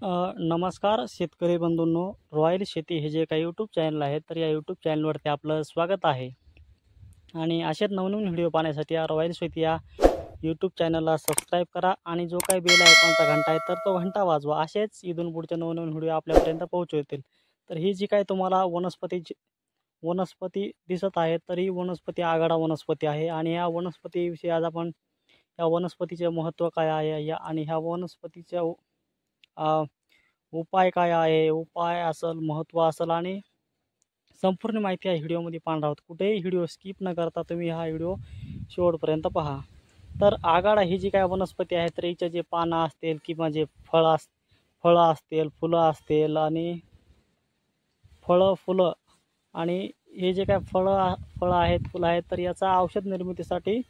नमस्कार शेतकरी बंधूंनो, रॉयल शेती हे जे काही यूट्यूब चॅनल आहे, तर या यूट्यूब चॅनलवरती आपलं स्वागत आहे. आणि असेच नवनवीन व्हिडिओ पाहण्यासाठी या रॉयल शेती या यूट्यूब चॅनलला सबस्क्राईब करा आणि जो काही बेल आयकॉनचा घंटा आहे तर तो घंटा वाजवा. असेच इथून पुढचे नवनवीन व्हिडिओ आपल्यापर्यंत पोहोचू येतील. तर ही जी काही तुम्हाला वनस्पती दिसत आहे, तर ही वनस्पती आघाडा वनस्पती आहे. आणि या वनस्पतीविषयी आज आपण या वनस्पतीचे महत्त्व काय आहे या आणि ह्या वनस्पतीच्या उपाय काय आहे, उपाय असेल, महत्त्व असेल आणि संपूर्ण माहिती या व्हिडिओमध्ये पाहणार आहोत. कुठेही व्हिडिओ स्किप न करता तुम्ही हा व्हिडिओ शेवटपर्यंत पहा. तर आघाडा ही जी काय वनस्पती आहे, तर हिचे जे पानं असतील किंवा जे फळं असतील, फुलं असतील आणि फुलं आणि हे जे काय फळं आहेत, फुलं आहेत, तर याचा औषध निर्मितीसाठी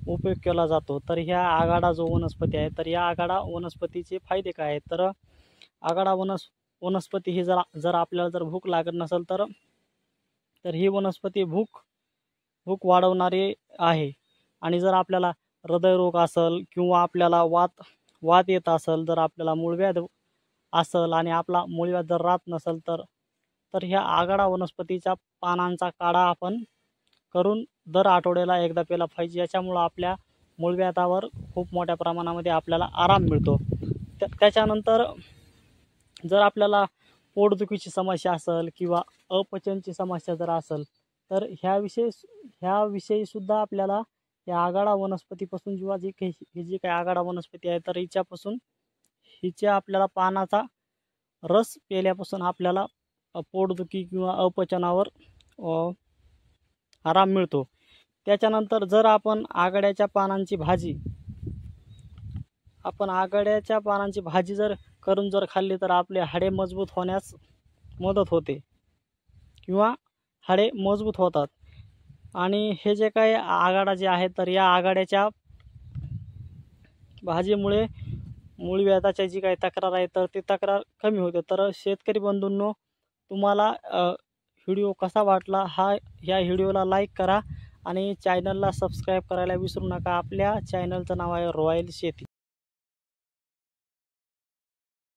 उपयोग केला जातो. तर ह्या आघाडा जो वनस्पती आहे, तर या आघाडा वनस्पतीचे फायदे काय आहेत? तर आघाडा वनस्पती ही जर आपल्याला जर भूक लागत नसेल तर ही वनस्पती भूक वाढवणारी आहे. आणि जर आपल्याला हृदयरोग असेल किंवा आपल्याला वात येत असेल, जर आपल्याला मूळव्याध असेल आणि आपला मूळव्याध जर राहत नसेल तर ह्या आघाडा वनस्पतीच्या पानांचा काढा आपण करून दर आठवड्याला एकदा प्यायला पाहिजे. याच्यामुळं आपल्या मूळव्याधावर खूप मोठ्या प्रमाणामध्ये आपल्याला आराम मिळतो. त्याच्यानंतर जर आपल्याला पोटदुखीची समस्या असेल किंवा अपचनची समस्या जर असेल, तर ह्याविषयी सुद्धा आपल्याला या आघाडा वनस्पतीपासून किंवा ही जी काही आघाडा वनस्पती आहे, तर हिच्या आपल्याला पानाचा रस प्यायल्यापासून आपल्याला पोटदुखी किंवा अपचनावर आराम मिळतो. त्याच्यानंतर जर आपण आघाड्याच्या पानांची भाजी जर करून जर खाल्ली, तर आपले हाडे मजबूत होण्यास मदत होते किंवा हाडे मजबूत होतात. आणि हे जे काही आघाडा जे आहे, तर या आघाड्याच्या भाजीमुळे मूळव्याधाची जी काही तक्रार आहे, तर ती तक्रार कमी होते. तर शेतकरी बंधूंनो, तुम्हाला व्हिडिओ कसा वाटला ह्या व्हिडिओला लाईक करा आणि चॅनलला सबस्क्राईब करायला विसरू नका. आपल्या चॅनलचं नाव आहे रॉयल शेती.